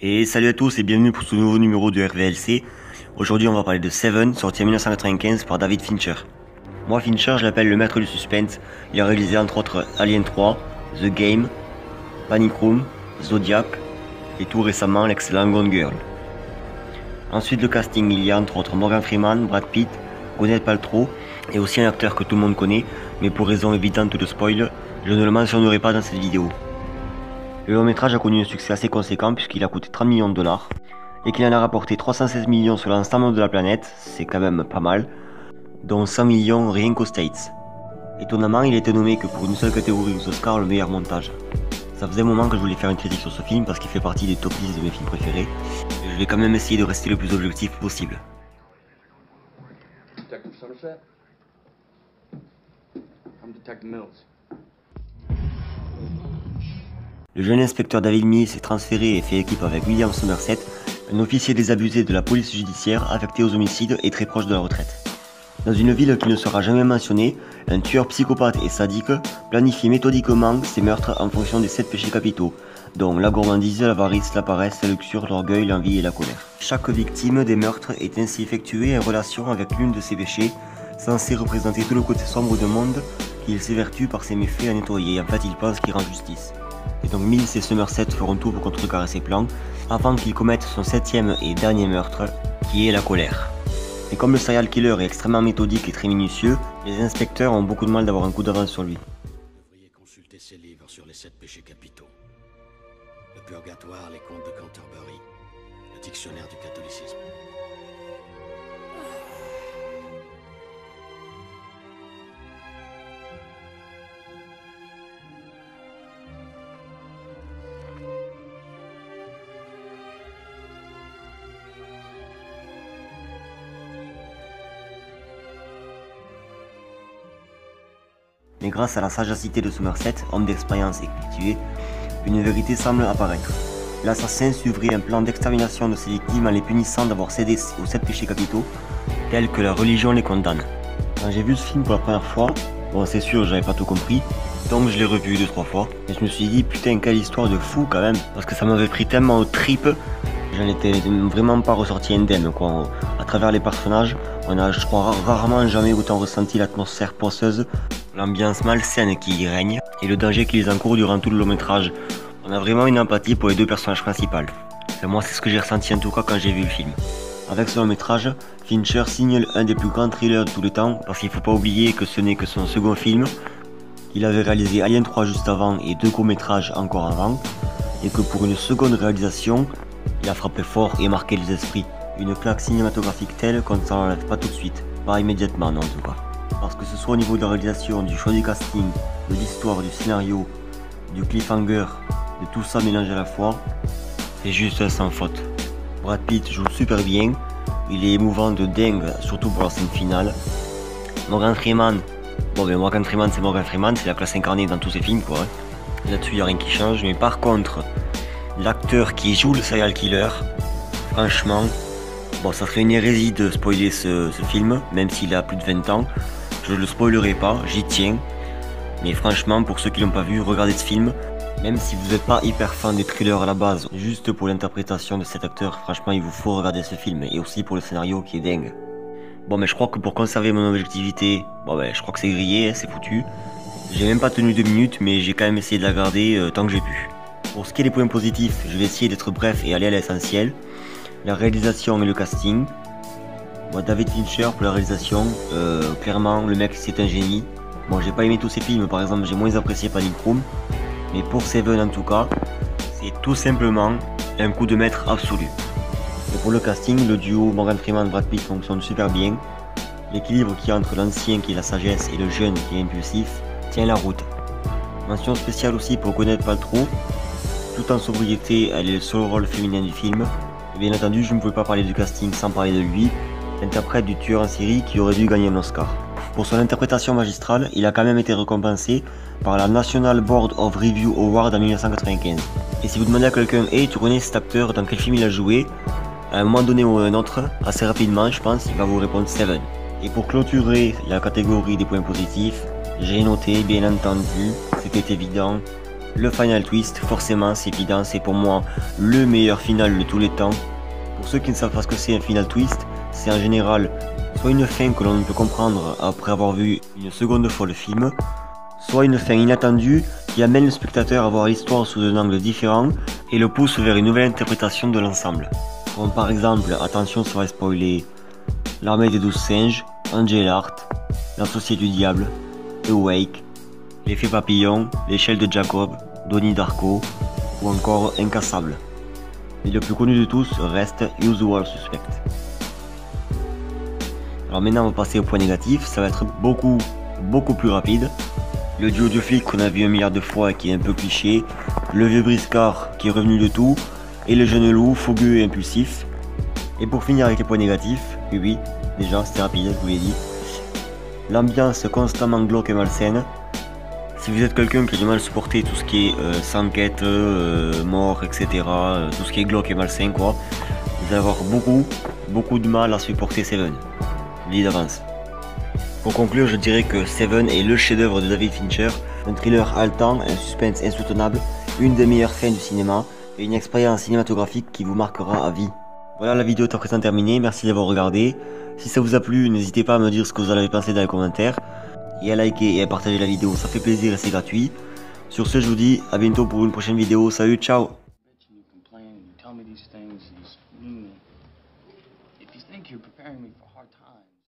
Et salut à tous et bienvenue pour ce nouveau numéro de RVLC. Aujourd'hui on va parler de Seven, sorti en 1995 par David Fincher. Moi Fincher je l'appelle le maître du suspense. Il a réalisé entre autres Alien 3, The Game, Panic Room, Zodiac et tout récemment l'excellent Gone Girl. Ensuite le casting, il y a entre autres Morgan Freeman, Brad Pitt, Gwyneth Paltrow et aussi un acteur que tout le monde connaît, mais pour raison évidente de spoil, je ne le mentionnerai pas dans cette vidéo. Le long métrage a connu un succès assez conséquent puisqu'il a coûté 30 millions de dollars et qu'il en a rapporté 316 millions sur l'ensemble de la planète, c'est quand même pas mal, dont 100 millions rien qu'aux States. Étonnamment, il a été nommé que pour une seule catégorie aux Oscars, le meilleur montage. Ça faisait un moment que je voulais faire une critique sur ce film parce qu'il fait partie des top 10 de mes films préférés, et je vais quand même essayer de rester le plus objectif possible. Detective Somerset? I'm Detective Mills. Le jeune inspecteur David Mills est transféré et fait équipe avec William Somerset, un officier désabusé de la police judiciaire affecté aux homicides et très proche de la retraite. Dans une ville qui ne sera jamais mentionnée, un tueur psychopathe et sadique planifie méthodiquement ses meurtres en fonction des 7 péchés capitaux, dont la gourmandise, l'avarice, la paresse, la luxure, l'orgueil, l'envie et la colère. Chaque victime des meurtres est ainsi effectuée en relation avec l'une de ces péchés, censé représenter tout le côté sombre du monde qu'il s'évertue par ses méfaits à nettoyer. En fait, il pense qu'il rend justice. Et donc Mills et Somerset feront tout pour contrecarrer ses plans, avant qu'il commette son 7e et dernier meurtre, qui est la colère. Et comme le serial killer est extrêmement méthodique et très minutieux, les inspecteurs ont beaucoup de mal d'avoir un coup d'avance sur lui. Vous devriez consulter ses livres sur les 7 péchés capitaux. Le purgatoire, les contes de Canterbury, le dictionnaire du catholicisme. Mais grâce à la sagacité de Somerset, homme d'expérience et cultivé, une vérité semble apparaître. L'assassin suivrait un plan d'extermination de ses victimes en les punissant d'avoir cédé aux 7 péchés capitaux, tels que la religion les condamne. Quand j'ai vu ce film pour la première fois, bon c'est sûr j'avais pas tout compris, donc je l'ai revu 2-3 fois, et je me suis dit putain quelle histoire de fou quand même, parce que ça m'avait pris tellement aux tripes, j'en étais vraiment pas ressorti indemne quoi. À travers les personnages, on a je crois rarement jamais autant ressenti l'atmosphère poisseuse, l'ambiance malsaine qui y règne et le danger qui les encourt durant tout le long métrage. On a vraiment une empathie pour les deux personnages principaux. Et moi c'est ce que j'ai ressenti en tout cas quand j'ai vu le film. Avec ce long métrage, Fincher signe un des plus grands thrillers de tous les temps parce qu'il faut pas oublier que ce n'est que son second film. Il avait réalisé Alien 3 juste avant et 2 courts métrages encore avant, et que pour une seconde réalisation, il a frappé fort et marqué les esprits. Une claque cinématographique telle qu'on ne s'en enlève pas tout de suite, pas immédiatement non en tout cas. Parce que ce soit au niveau de la réalisation, du choix du casting, de l'histoire, du scénario, du cliffhanger, de tout ça mélangé à la fois, c'est juste sans faute. Brad Pitt joue super bien, il est émouvant de dingue, surtout pour la scène finale. Morgan Freeman, Morgan Freeman c'est Morgan Freeman, c'est la classe incarnée dans tous ses films quoi. Là-dessus il n'y a rien qui change, mais par contre, l'acteur qui joue le serial killer, franchement, bon ça serait une hérésie de spoiler ce film, même s'il a plus de 20 ans. Je ne le spoilerai pas, j'y tiens. Mais franchement, pour ceux qui l'ont pas vu, regardez ce film. Même si vous n'êtes pas hyper fan des thrillers à la base, juste pour l'interprétation de cet acteur, franchement il vous faut regarder ce film. Et aussi pour le scénario qui est dingue. Bon mais je crois que pour conserver mon objectivité, je crois que c'est grillé, c'est foutu. J'ai même pas tenu 2 minutes, mais j'ai quand même essayé de la garder tant que j'ai pu. Pour ce qui est des points positifs, je vais essayer d'être bref et aller à l'essentiel. La réalisation et le casting. Moi, David Fincher pour la réalisation, clairement le mec c'est un génie. Bon j'ai pas aimé tous ses films, par exemple j'ai moins apprécié Panic Room, mais pour Seven en tout cas, c'est tout simplement un coup de maître absolu. Et pour le casting, le duo Morgan Freeman-Brad Pitt fonctionne super bien. L'équilibre qu'il y a entre l'ancien qui est la sagesse et le jeune qui est impulsif tient la route. Mention spéciale aussi pour Gwyneth Paltrow, tout en sobriété elle est le seul rôle féminin du film. Et bien entendu je ne pouvais pas parler du casting sans parler de lui, l'interprète du tueur en série qui aurait dû gagner un Oscar. Pour son interprétation magistrale, il a quand même été récompensé par la National Board of Review Award en 1995. Et si vous demandez à quelqu'un « Hey, tu connais cet acteur, dans quel film il a joué ?» À un moment donné ou à un autre, assez rapidement je pense, il va vous répondre Seven. Et pour clôturer la catégorie des points positifs, j'ai noté bien entendu, c'était évident, Le final twist, forcément c'est évident, c'est pour moi le meilleur final de tous les temps. Pour ceux qui ne savent pas ce que c'est un final twist, c'est en général soit une fin que l'on ne peut comprendre après avoir vu une seconde fois le film, soit une fin inattendue qui amène le spectateur à voir l'histoire sous un angle différent et le pousse vers une nouvelle interprétation de l'ensemble. Comme par exemple, attention ça va spoiler, L'Armée des 12 singes, Angel Heart, L'Associé du Diable, Awake, L'Effet Papillon, L'échelle de Jacob, Donnie Darko ou encore Incassable. Mais le plus connu de tous reste Usual Suspect. Alors maintenant on va passer au point négatif, ça va être beaucoup plus rapide. Le duo de flics qu'on a vu 1 milliard de fois et qui est un peu cliché, le vieux briscard qui est revenu de tout, et le jeune loup fougueux et impulsif. Et pour finir avec les points négatifs, oui, déjà c'était rapide, je vous l'ai dit. L'ambiance constamment glauque et malsaine. Si vous êtes quelqu'un qui a du mal à supporter tout ce qui est s'enquête, mort, etc., tout ce qui est glauque et malsain quoi, vous allez avoir beaucoup de mal à supporter Seven. Je le dis d'avance. Pour conclure, je dirais que Seven est le chef-d'œuvre de David Fincher, un thriller haletant, un suspense insoutenable, une des meilleures scènes du cinéma et une expérience cinématographique qui vous marquera à vie. Voilà, la vidéo est à présent terminée, merci d'avoir regardé. Si ça vous a plu, n'hésitez pas à me dire ce que vous en avez pensé dans les commentaires. Et à liker et à partager la vidéo, ça fait plaisir et c'est gratuit. Sur ce, je vous dis à bientôt pour une prochaine vidéo. Salut, ciao! You complain, you tell me these things, if you think you're preparing me for